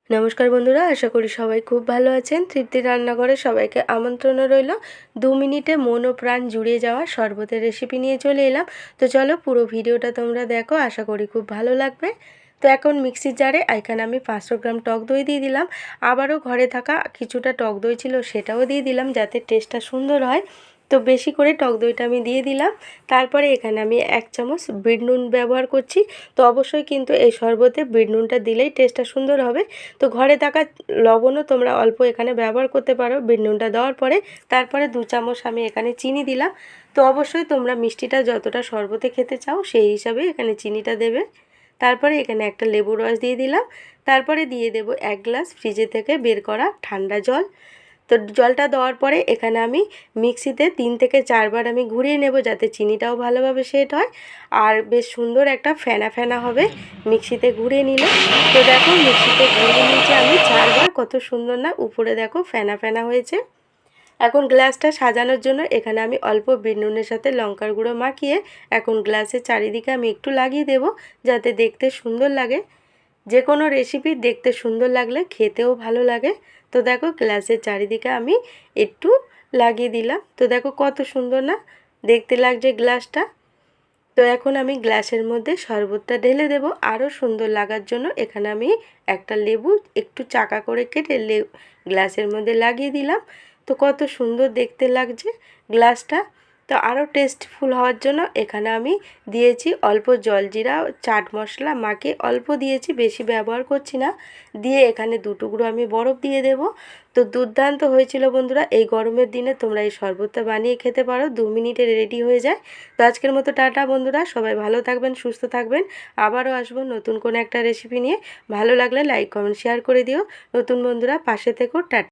নমস্কার বন্ধুরা, আশা করি সবাই খুব ভালো আছেন। তৃপ্তির রান্নাঘরে সবাইকে আমন্ত্রণ রইল। 2 মিনিটে মন ও প্রাণ জুড়িয়ে যাওয়া শরবতের রেসিপি নিয়ে চলে এলাম। তো চলো পুরো ভিডিওটা তোমরা দেখো, আশা করি খুব ভালো লাগবে। তো এখন মিক্সির জারে এখানে আমি 500 গ্রাম টক দই দিয়ে দিলাম। আবারও ঘরে থাকা কিছুটা টক দই ছিল, সেটাও দিয়ে দিলাম যাতে টেস্টটা সুন্দর হয়। তো বেশি করে টক দইটা আমি দিয়ে দিলাম। তারপরে এখানে আমি 1 চামচ বিট নুন ব্যবহার করছি। তো অবশ্যই কিন্তু এই শরবতে বিট নুনটা দিলেই টেস্টটা সুন্দর হবে। তো ঘরে থাকা লবণও তোমরা অল্প এখানে ব্যবহার করতে পারো বিট নুনটা দেওয়ার পরে। তারপরে 2 চামচ আমি এখানে চিনি দিলাম। তো অবশ্যই তোমরা মিষ্টিটা যতটা শরবতে খেতে চাও সেই হিসাবে এখানে চিনিটা দেবে। তারপরে এখানে একটা লেবুর রস দিয়ে দিলাম। তারপরে দিয়ে দেব 1 গ্লাস ফ্রিজে থেকে বের করা ঠান্ডা জল। তো জলটা দেওয়ার পরে এখানে আমি মিক্সিতে 3 থেকে 4 বার আমি ঘুরিয়ে নেব যাতে চিনিটাও ভালোভাবে সেট হয় আর বেশ সুন্দর একটা ফেনা ফেনা হবে মিক্সিতে ঘুরিয়ে নিলে। তো দেখো মিক্সিতে ঘুরিয়ে নিয়েছি আমি 4 বার, কত সুন্দর না উপরে দেখো ফেনা ফেনা হয়েছে। এখন গ্লাসটা সাজানোর জন্য এখানে আমি অল্প বিট নুনের সাথে লঙ্কার গুঁড়ো মাখিয়ে এখন গ্লাসের চারিদিকে আমি একটু লাগিয়ে দেব যাতে দেখতে সুন্দর লাগে। যে কোনো রেসিপি দেখতে সুন্দর লাগলে খেতেও ভালো লাগে। তো দেখো গ্লাসের চারিদিকে আমি একটু লাগিয়ে দিলাম। তো দেখো কত সুন্দর না দেখতে লাগছে গ্লাসটা। তো এখন আমি গ্লাসের মধ্যে শরবতটা ঢেলে দেব আরও সুন্দর লাগার জন্য। এখানে আমি একটা লেবু একটু চাকা করে কেটে গ্লাসের মধ্যে লাগিয়ে দিলাম। তো কত সুন্দর দেখতে লাগছে গ্লাসটা। তো আরও টেস্টফুল হওয়ার জন্য এখানে আমি দিয়েছি অল্প জলজিরা চাট মশলা মাখিয়ে অল্প দিয়েছি, বেশি ব্যবহার করছি না। দিয়ে এখানে 2 টুকরো আমি বরফ দিয়ে দেব। তো দুর্দান্ত হয়েছিল বন্ধুরা। এই গরমের দিনে তোমরা এই শরবতটা বানিয়ে খেতে পারো, 2 মিনিটে রেডি হয়ে যায়। তো আজকের মতো টাটা বন্ধুরা, সবাই ভালো থাকবেন, সুস্থ থাকবেন। আবারও আসবো নতুন কোনো একটা রেসিপি নিয়ে। ভালো লাগলে লাইক কমেন্ট শেয়ার করে দিও। নতুন বন্ধুরা পাশে থেকো। টাটা।